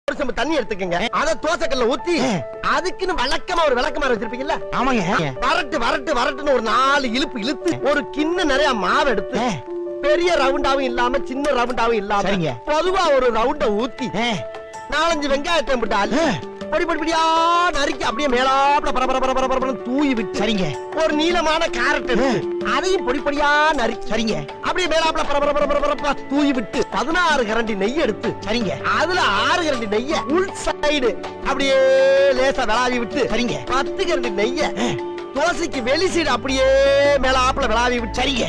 தண்ணி எடுத்துக்கங்க. அத தோசைக்கல்ல ஊத்தி அதுக்குன்னு வழக்கமா ஒரு விளக்கமாறு வச்சிருப்பீங்கல்ல? ஆமாங்க. வரட்டு வரட்டு வரட்டுன்னு ஒரு 4 இழுப்பு இழுத்து ஒரு கிண்ண நிறைய மாவு எடுத்து பெரிய ரவுண்டாவும் இல்லாம சின்ன ரவுண்டாவும் இல்லாம பொதுவா ஒரு ரவுண்ட ஊத்தி 4-5 வெங்காயத்தை போட்டு பொடி பொடியா நறுக்கி அப்படியே மேலாப்ல பரபர தூவி விட்டு சரிங்க. ஒரு நீளமான கேரட் அதையும் பொடி பொடியா நறுக்கி சரிங்க. அப்படியே மேலாப்ல பரபர தூவி விட்டு 16 கரண்டி நெய் எடுத்து சரிங்க. அதுல 6 கரண்டி நெய்ய உள் சைடு அப்படியே லேசா விளாவி விட்டு சரிங்க. 10 கரண்டி நெய்ய தோசைக்கு வெளி சைடு அப்படியே மேலாப்ல விளாவி விட்டு சரிங்க.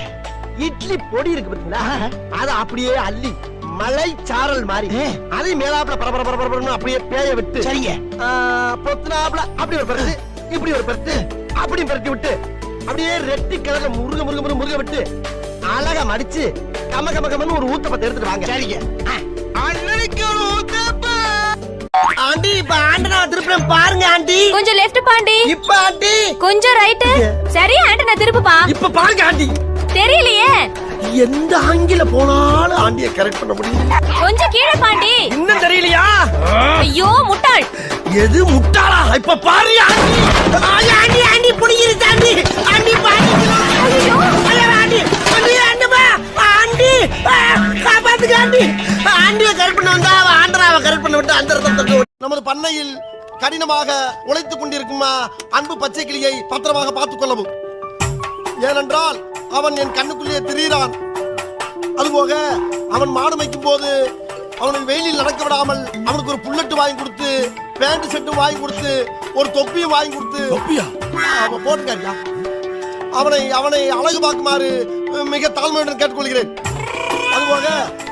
இட்லி பொடி இருக்கு பாத்தீங்களா, அத அப்படியே அள்ளி மலை சாரல் மாதிரி அதை மேலாப்ல பரபர அப்படியே பேய விட்டு சரிங்க. பொத்துனாப்ல அப்படி ஒரு பருத்து இப்படி ஒரு பருத்து அப்படி பருத்தி விட்டு அப்படியே ரெட்டி கலர்ல முருக விட்டு அழகா மடிச்சு கமன்னு ஒரு ஊத்தப்பத்தை எடுத்துட்டு வாங்க சரிங்க. ஆண்டி இப்ப ஆண்டனா திருப்பி பாருங்க ஆண்டி. கொஞ்சம் லெஃப்ட் பாண்டி. இப்ப ஆண்டி கொஞ்சம் ரைட். சரி ஆண்டனா திருப்புப்பா. இப்ப பாருங்க ஆண்டி. தெரியலையே. எந்த ஆங்கில போனாலும் ஆண்டியை கரெக்ட் பண்ண முடியும். கொஞ்சம் கீழே பாண்டி. இன்னும் தெரியலையா? ஐயோ முட்டாள். எது முட்டாளா? இப்ப பாரு ஆண்டி. ஆண்டி ஆண்டி புடிங்கிருச்சு ஆண்டி. ஆண்டி பாருங்க. ஐயோ ஆண்டி ஆண்டி ஆண்டமா ஆண்டி காப்பாத்துங்க ஆண்டி. ஆண்டியை கரெக்ட் பண்ண வந்தா ஆண்டராவை கரெக்ட் பண்ண விட்டு அந்த ரத்தத்தை நமது பண்ணையில் கடினமாக உழைத்துக் கொண்டிருக்கும் அன்பு பச்சை கிளியை பத்திரமாக பார்த்துக் கொள்ளவும். ஏனென்றால் அவன் என் கண்ணுக்குள்ளே திரிகிறான். அதுபோக அவன் மாடு மேய்க்கும் போது அவனுக்கு வெயிலில் நடக்க விடாமல் அவனுக்கு ஒரு புல்லட்டு வாங்கி கொடுத்து பேண்ட் செட்டும் வாங்கி கொடுத்து ஒரு தொப்பியும் வாங்கி கொடுத்து அவன் போட்டுக்காரியா அவனை அவனை அழகு பார்க்குமாறு மிக தாழ்மையுடன் கேட்டுக்கொள்கிறேன். அதுபோக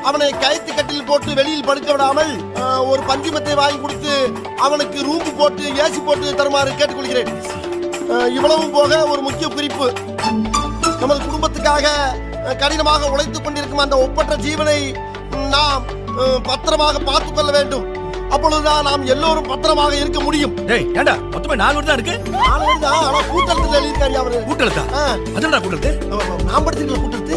அவனை கயிற்று கட்டில் போட்டு வெளியில் படுக்க விடாமல் ஒரு பஞ்சுமத்தை வாங்கி கொடுத்து அவனுக்கு ரூம்பு போட்டு ஏசி போட்டு தருமாறு கேட்டுக்கொள்கிறேன். இவ்வளவும் போக ஒரு முக்கிய குறிப்பு, நமது குடும்பத்துக்காக கடினமாக உழைத்துக் கொண்டிருக்கும் அந்த ஒப்பற்ற ஜீவனை நாம் பத்திரமாக பார்த்துக் கொள்ள வேண்டும். அப்பொழுதுதான் நாம் எல்லோரும் பத்திரமாக இருக்க முடியும். ஏண்டா மொத்தமே 4 வருடம் இருக்கு. 4 வருடம் ஆனா கூட்டத்தில் எழுதியிருக்காரு அவரு. கூட்டலத்தா? அதெல்லாம் கூட்டத்து நான் படிச்சிருக்கல கூட்டத்து.